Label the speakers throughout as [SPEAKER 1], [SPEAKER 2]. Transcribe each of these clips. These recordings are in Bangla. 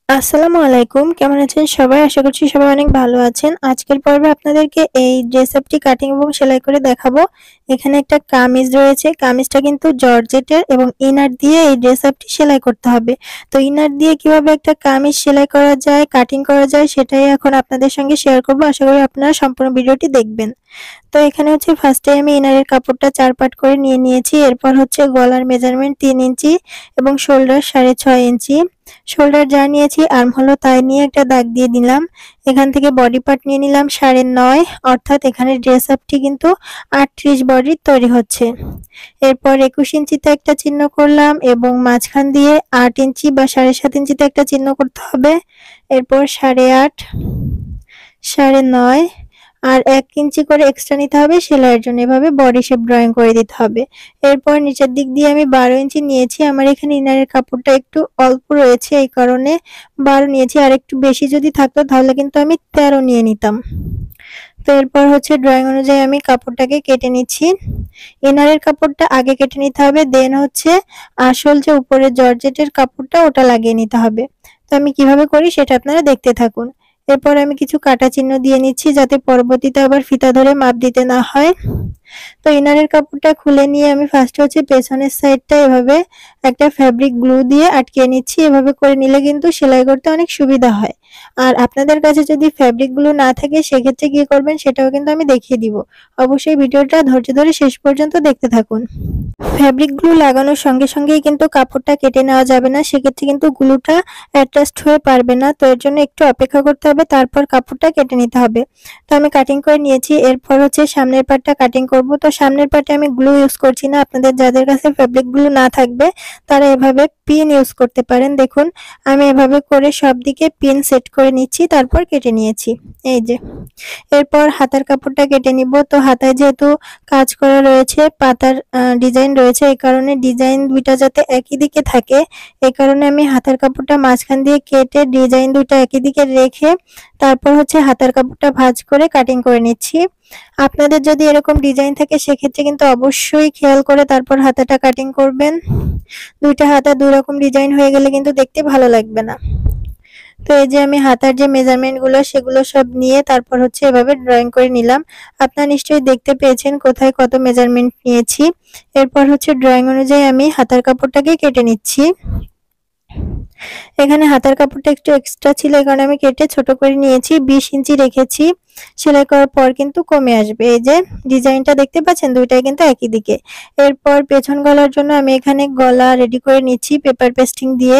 [SPEAKER 1] আসসালামু আলাইকুম। কেমন আছেন সবাই? আশা করছি সবাই অনেক ভালো আছেন। আজকের পর্বে আপনাদেরকে এই ড্রেস আপটি কাটিং এবং সেলাই করে দেখাবো। এখানে একটা কামিজ রয়েছে। কামিজটা কিন্তু জর্জেটের এবং ইনার দিয়ে এই ড্রেস আপটি সেলাই করতে হবে। তো ইনার দিয়ে কিভাবে একটা কামিজ সেলাই করা যায়, কাটিং করা যায় সেটাই এখন আপনাদের সঙ্গে শেয়ার করব। আশা করি আপনারা সম্পূর্ণ ভিডিওটি দেখবেন। তো এখানে হচ্ছে ফার্স্টে আমি ইনারের কাপড়টা 4 পার্ট করে নিয়ে নিয়েছি। এরপর হচ্ছে গলার মেজারমেন্ট 3 ইঞ্চি এবং শোল্ডার 6.5 ইঞ্চি। শোল্ডার যা নিয়েছি আর্ম হলো তাই নিয়ে একটা দাগ দিয়ে দিলাম। এখান থেকে বডি পার্ট নিয়ে নিলাম 9.5, অর্থাৎ এখানে ড্রেস আপটি কিন্তু 38 বডির তৈরি হচ্ছে। এরপর 21 ইঞ্চিতে একটা চিহ্ন করলাম এবং মাঝখান দিয়ে 8 ইঞ্চি বা 7.5 ইঞ্চিতে একটা চিহ্ন করতে হবে। এরপর 8.5, 9.5 আর 1 ইঞ্চি করে এক্সট্রা নিতে হবে সেলাইয়ের জন্য। এভাবে বডি শেপ ড্রয়িং করে দিতে হবে। এরপর নিচের দিক দিয়ে আমি 12 ইঞ্চি নিয়েছি। আমার এখানে ইনারের কাপড়টা একটু অল্প রয়েছে, এই কারণে 12 নিয়েছি। আর একটু বেশি যদি থাকতো তাহলে কিন্তু আমি 13 নিয়ে নিতাম। তো এরপর হচ্ছে ড্রয়িং অনুযায়ী আমি কাপড়টাকে কেটে নিচ্ছি। ইনারের কাপড়টা আগে কেটে নিতে হবে, দেন হচ্ছে আসল যে উপরের জর্জেটের কাপড়টা ওটা লাগিয়ে নিতে হবে। তো আমি কিভাবে করি সেটা আপনারা দেখতে থাকুন। এরপর আমি কিছু কাটা চিহ্ন দিয়ে নিচ্ছি যাতে পরবর্তীতে আবার ফিতা ধরে মাপ দিতে না হয়। তো ইনারের কাপড়টা খুলে নিয়ে আমি ফার্স্টে হচ্ছে পেছনের সাইডটা এভাবে একটা ফ্যাব্রিক গ্লু দিয়ে আটকিয়ে নিচ্ছি। এভাবে করে নিলে কিন্তু সেলাই করতে অনেক সুবিধা হয়। আর আপনাদের কাছে যদি ফ্যাব্রিক গ্লু না থাকে সেক্ষেত্রে কি করবেন সেটাও কিন্তু আমি দেখিয়ে দিব। অবশ্যই ভিডিওটা ধৈর্য ধরে শেষ পর্যন্ত দেখতে থাকুন। ফ্যাব্রিক গ্লু লাগানোর সঙ্গে সঙ্গেই কিন্তু কাপড়টা কেটে নেওয়া যাবে না, সেক্ষেত্রে কিন্তু গ্লুটা অ্যাডজাস্ট হয়ে পারবে না। তো এর জন্য একটু অপেক্ষা করতে হবে, তারপর কাপড়টা কেটে নিতে হবে। তো আমি কাটিং করে নিয়েছি। এরপর হচ্ছে সামনের পার্টটা কাটিং করব। তো সামনের পার্টে আমি গ্লু ইউজ করছি না। আপনাদের যাদের কাছে ফ্যাব্রিক গ্লু না থাকবে তারা এভাবে পিন ইউজ করতে পারেন। দেখুন আমি এভাবে করে সব দিকে পিন সেট করে নিচ্ছি, তারপর কেটে নিয়েছি। এই যে এরপর হাতার কাপড়টা কেটে নিব। তো হাতায় যেহেতু কাজ করা রয়েছে, পাতার ডিজাইন রয়েছে, এই কারণে ডিজাইন দুইটা যাতে একই দিকে থাকে, এই কারণে আমি হাতার কাপড়টা মাঝখান দিয়ে কেটে ডিজাইন দুইটা একই দিকে রেখে তারপর হচ্ছে হাতার কাপড়টা ভাঁজ করে কাটিং করে নিচ্ছি। আপনাদের যদি এরকম ডিজাইন থাকে সেক্ষেত্রে কিন্তু অবশ্যই খেয়াল করে তারপর হাতাটা কাটিং করবেন। দুইটা হাতা দুই রকম ডিজাইন হয়ে গেলে কিন্তু দেখতে ভালো লাগবে না। তো এই যে আমি হাতার যে মেজারমেন্ট গুলো সেগুলো সব নিয়ে তারপর হচ্ছে এভাবে ড্রয়িং করে নিলাম। আপনারা নিশ্চয়ই দেখতে পেয়েছেন কোথায় কত মেজারমেন্ট নিয়েছি। এরপর হচ্ছে ড্রয়িং অনুযায়ী আমি হাতার কাপড়টাকে কেটে নিচ্ছি। এখানে হাতার কাপড়টা একটু এক্সট্রা ছিল, এই কারণে আমি কেটে ছোট করে নিয়েছি। 20 ইঞ্চি রেখেছি। সেলাই করার পর কিন্তু কমে আসবে। এই যে ডিজাইনটা দেখতে পাচ্ছেন দুইটাই কিন্তু একই দিকে। এরপর পেছন গলার জন্য আমি এখানে গলা রেডি করে নিচ্ছি পেপার পেস্টিং দিয়ে।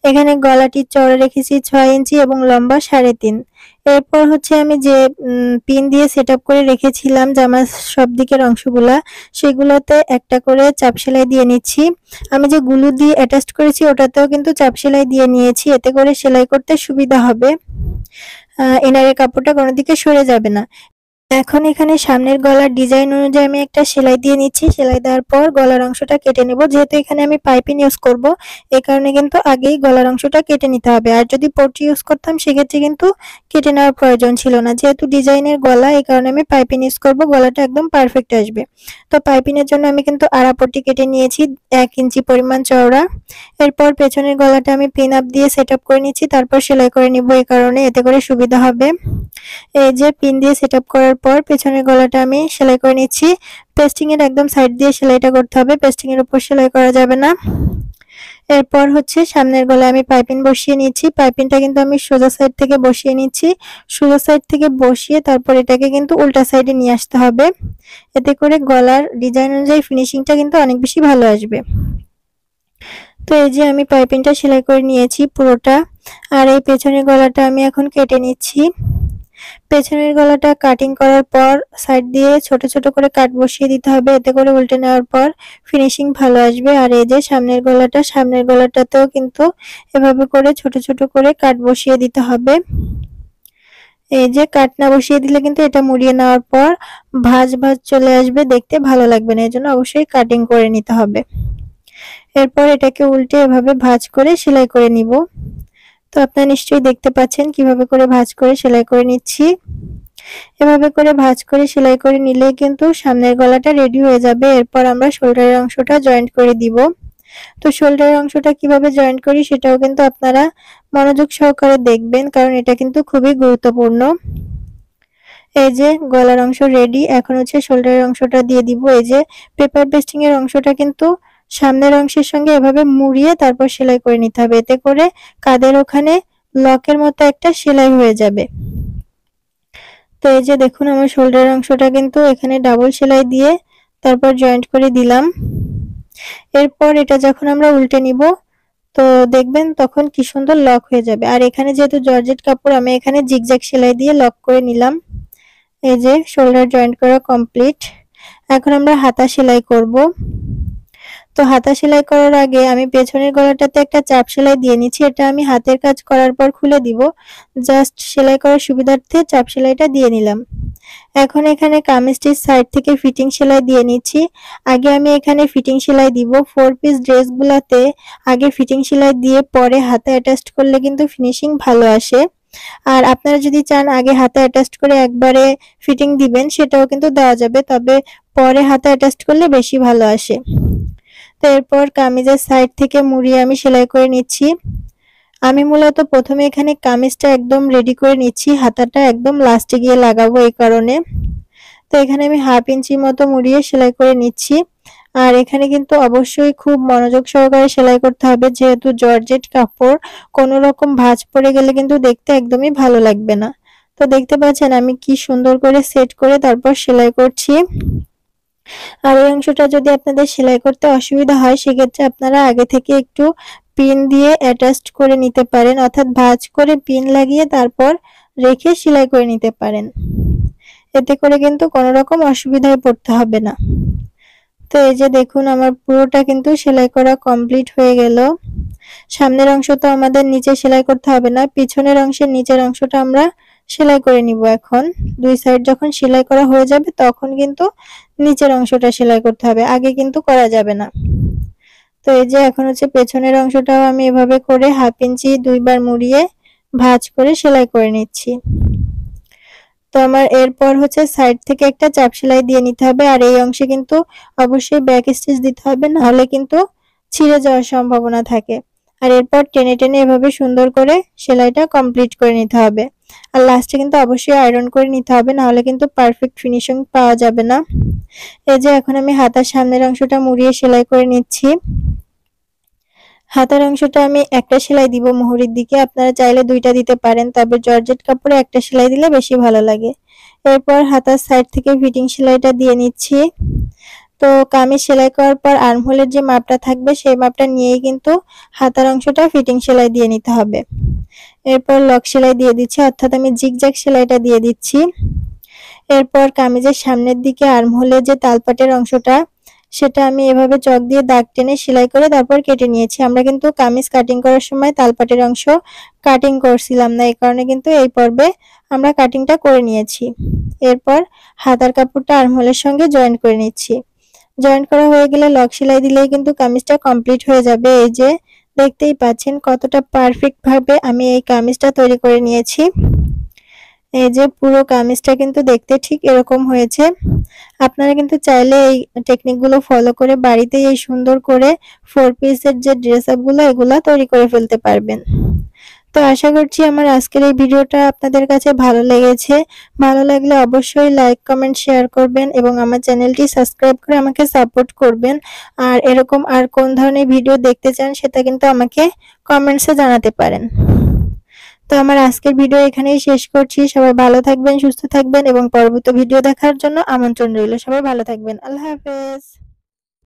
[SPEAKER 1] এখানে গলাটি চওড়া রেখেছি 6 ইঞ্চি এবং লম্বা 3.5। এরপর হচ্ছে আমি যে পিন দিয়ে সেটআপ করে রেখেছিলাম জামার সব দিকের অংশগুলা, সেগুলোতে একটা করে চাপ সেলাই দিয়ে নিচ্ছি। আমি যে গুলু দিয়ে অ্যাটাচ করেছি ওটাতেও কিন্তু চাপ সেলাই দিয়ে নিয়েছি, এতে করে সেলাই করতে সুবিধা হবে। ইনারের কাপড়টা কোনো দিকে সরে যাবে না। এখন এখানে সামনের গলার ডিজাইন অনুযায়ী আমি একটা সেলাই দিয়ে নিচ্ছি। সেলাই দেওয়ার পর গলার অংশটা কেটে নেব। যেহেতু এখানে আমি পাইপিং ইউজ করব, এই কারণে কিন্তু আগেই গলার অংশটা কেটে নিতে হবে। আর যদি পট্টি ইউজ করতাম সেক্ষেত্রে কিন্তু কেটে নেওয়ার প্রয়োজন ছিল না। যেহেতু ডিজাইনের গলা, এই কারণে আমি পাইপিং ইউজ করব, গলাটা একদম পারফেক্ট আসবে। তো পাইপিং এর জন্য আমি কিন্তু আড়া পট্টি কেটে নিয়েছি 1 ইঞ্চি পরিমাণ চওড়া। এরপর পেছনের গলাটা আমি পিন আপ দিয়ে সেট আপ করে নিচ্ছি, তারপর সেলাই করে নিব, এই কারণে এতে করে সুবিধা হবে। এই যে পিন দিয়ে সেটআপ করার পর পেছনের গলাটা আমি সেলাই করে নিচ্ছি। পেস্টিং এর একদম সাইড দিয়ে সেলাইটা করতে হবে, পেস্টিং এর উপর সেলাই করা যাবে না। এরপর হচ্ছে সামনের গলায় আমি পাইপিং বসিয়ে নিচ্ছি। পাইপিংটা কিন্তু আমি সোজা সাইড থেকে বসিয়ে নিচ্ছি। সোজা সাইড থেকে বসিয়ে তারপর এটাকে কিন্তু উল্টা সাইডে নিয়ে আসতে হবে। এতে করে গলার ডিজাইন অনুযায়ী ফিনিশিংটা কিন্তু অনেক বেশি ভালো আসবে। তো এই যে আমি পাইপিংটা সেলাই করে নিয়েছি পুরোটা। আর এই পেছনের গলাটা আমি এখন কেটে নিচ্ছি। পেছনের গলাটা কাটিং করার পর সাইড দিয়ে ছোট ছোট করে কাট বসিয়ে দিতে হবে, এতে করে উল্টে নেওয়ার পর ফিনিশিং ভালো আসবে। আর এই যে সামনের গলাটাতেও কিন্তু এভাবে করে ছোট ছোট করে কাট বসিয়ে দিতে হবে। এই যে কাট না বসিয়ে দিলে কিন্তু এটা মুড়িয়ে নেওয়ার পর ভাঁজ ভাঁজ চলে আসবে, দেখতে ভালো লাগবে না। এজন্য অবশ্যই কাটিং করে নিতে হবে। এরপর এটাকে উল্টে এভাবে ভাঁজ করে সেলাই করে নিব। তো আপনারা নিশ্চয়ই দেখতে পাচ্ছেন কিভাবে করে ভাঁজ করে সেলাই করে নিচ্ছি। এভাবে করে ভাঁজ করে সেলাই করে নিলেই কিন্তু সামনের গলাটা রেডি হয়ে যাবে। এরপর আমরা শোল্ডারের অংশটা জয়েন্ট করে দিব। তো শোল্ডারের অংশটা কিভাবে জয়েন্ট করি সেটাও কিন্তু আপনারা মনোযোগ সহকারে দেখবেন, কারণ এটা কিন্তু খুবই গুরুত্বপূর্ণ। এই যে গলার অংশ রেডি, এখন হচ্ছে শোল্ডারের অংশটা দিয়ে দিব। এই যে পেপার পেস্টিং এর অংশটা কিন্তু সামনের অংশের সঙ্গে এভাবে মুড়িয়ে তারপর সেলাই করে নিতে হবে, এতে করে কাঁধের ওখানে লকের মতো একটা সেলাই হয়ে যাবে। তো এই যে দেখুন আমার শোল্ডারের অংশটা কিন্তু এখানে ডাবল সেলাই দিয়ে তারপর জয়েন্ট করে দিলাম। এরপর এটা যখন আমরা উল্টে নিব তো দেখবেন তখন কি সুন্দর লক হয়ে যাবে। আর এখানে যেহেতু জর্জেট কাপড়, আমি এখানে জিগজ্যাগ সেলাই দিয়ে লক করে নিলাম। এই যে শোল্ডার জয়েন্ট করা কমপ্লিট। এখন আমরা হাতা সেলাই করব। তো হাতা সেলাই করার আগে আমি পেছনের গলাটাতে একটা চাপ সেলাই দিয়ে নিচ্ছি, এটা আমি হাতের কাজ করার পর খুলে দিব, জাস্ট সেলাই করার সুবিধার্থে চাপ সেলাইটা দিয়ে নিলাম। এখন এখানে কামিজটির সাইড থেকে ফিটিং সেলাই দিয়ে নিচ্ছি। আগে আমি এখানে ফিটিং সেলাই দিব। 4 পিস ড্রেসগুলোতে আগে ফিটিং সেলাই দিয়ে পরে হাতা অ্যাটাচ করলে কিন্তু ফিনিশিং ভালো আসে। আর আপনারা যদি চান আগে হাতা অ্যাটাচ করে একবারে ফিটিং দিবেন সেটাও কিন্তু দেওয়া যাবে, তবে পরে হাতা অ্যাটাচ করলে বেশি ভালো আসে। তো এরপর কামিজের সাইড থেকে মুড়িয়ে আমি সেলাই করে নিচ্ছি। আমি মূলত প্রথমে এখানে কামিজটা একদম রেডি করে নিচ্ছি, হাতাটা একদম লাস্টে গিয়ে লাগাবো এই কারণে। তো এখানে আমি 1/2 ইঞ্চি মতো মুড়িয়ে সেলাই করে নিচ্ছি। আর এখানে কিন্তু অবশ্যই খুব মনোযোগ সহকারে সেলাই করতে হবে, যেহেতু জর্জেট কাপড়, কোনো রকম ভাঁজ পড়ে গেলে কিন্তু দেখতে একদমই ভালো লাগবে না। তো দেখতে পাচ্ছেন আমি কি সুন্দর করে সেট করে তারপর সেলাই করছি। আর এই অংশটা যদি আপনাদের সেলাই করতে অসুবিধা হয় সেক্ষেত্রে আপনারা আগে থেকে একটু পিন দিয়ে অ্যাটাচ করে নিতে পারেন, অর্থাৎ ভাঁজ করে পিন লাগিয়ে তারপর রেখে সেলাই করে নিতে পারেন, এতে করে কিন্তু কোনো রকম অসুবিধায় পড়তে হবে না। তো এই যে দেখুন আমার পুরোটা কিন্তু সেলাই করা কমপ্লিট হয়ে গেল। সামনের অংশ তো আমাদের নিচে সেলাই করতে হবে না, পিছনের অংশের নিচের অংশটা আমরা সেলাই করে নিব। এখন দুই সাইড যখন সেলাই করা হয়ে যাবে তখন কিন্তু নিচের অংশটা সেলাই করতে হবে, আগে কিন্তু করা যাবে না। তো এই যে এখন হচ্ছে পেছনের অংশটাও আমি এভাবে করে 1/2 ইঞ্চি দুইবার মুড়িয়ে ভাঁজ করে সেলাই করে নিচ্ছি। তো আমার এরপর হচ্ছে সাইড থেকে একটা চাপ সেলাই দিয়ে নিতে হবে, আর এই অংশে কিন্তু অবশ্যই ব্যাক স্টিচ দিতে হবে, না হলে কিন্তু ছিঁড়ে যাওয়ার সম্ভাবনা থাকে। আর এরপর টেনে টেনে এভাবে সুন্দর করে সেলাইটা কমপ্লিট করে নিতে হবে। আর লাস্টে কিন্তু অবশ্যই আয়রন করে নিতে হবে, না হলে কিন্তু পারফেক্ট ফিনিশিং পাওয়া যাবে না। এই যে এখন আমি হাতার সামনের অংশটা মুড়িয়ে সেলাই করে নিচ্ছি। হাতার অংশটা আমি একটা সেলাই দিব মুহুরির দিকে, আপনারা চাইলে দুইটা দিতে পারেন, তবে জর্জেট কাপড়ে একটা সেলাই দিলে বেশি ভালো লাগে। এরপর হাতার সাইড থেকে ফিটিং সেলাইটা দিয়ে নিচ্ছি। তো কামিজ সেলাই করার পর আর্মহোলের যে মাপটা থাকবে সেই মাপটা নিয়েই কিন্তু হাতার অংশটা ফিটিং সেলাই দিয়ে নিতে হবে। এরপর লক সেলাই দিয়ে দিচ্ছি, অর্থাৎ আমি জিগজ্যাগ সেলাইটা দিয়ে দিচ্ছি। এরপর কামিজের সামনের দিকে আর্মহোলের যে তালপাটের অংশটা সেটা আমি এভাবে চক দিয়ে দাগ টেনে সেলাই করে তারপর কেটে নিয়েছি। আমরা কিন্তু কামিজ কাটিং করার সময় তালপাটের অংশ কাটিং করছিলাম না, এই কারণে কিন্তু এই পর্বে আমরা কাটিংটা করে নিয়েছি। এরপর হাতার কাপড়টা আর্মহোলের সঙ্গে জয়েন্ট করে নিচ্ছি। জয়েন্ট করা হয়ে গেলে লক সেলাই দিলেই কিন্তু কামিজটা কমপ্লিট হয়ে যাবে। এই যে দেখতেই পাচ্ছেন কতটা পারফেক্ট ভাবে আমি এই কামিজটা তৈরি করে নিয়েছি। এই যে পুরো কামিজটা কিন্তু দেখতে ঠিক এরকম হয়েছে। আপনারা কিন্তু চাইলে এই টেকনিকগুলো ফলো করে বাড়িতেই এই সুন্দর করে 4 পিসের যে ড্রেস আপগুলো এগুলা তৈরি করে ফেলতে পারবেন। তো আশা করছি আমার আজকের এই ভিডিওটা আপনাদের কাছে ভালো লেগেছে। ভালো লাগলে অবশ্যই লাইক, কমেন্ট, শেয়ার করবেন এবং আমার চ্যানেলটি সাবস্ক্রাইব করে আমাকে সাপোর্ট করবেন। আর এরকম আর কোন ধরনের ভিডিও দেখতে চান সেটা কিন্তু আমাকে কমেন্টসে জানাতে পারেন। তো আমার আজকের ভিডিও এখানেই শেষ করছি। সবাই ভালো থাকবেন, সুস্থ থাকবেন এবং পরবর্তী ভিডিও দেখার জন্য আমন্ত্রণ রইল। সবাই ভালো থাকবেন। আল্লাহ হাফেজ।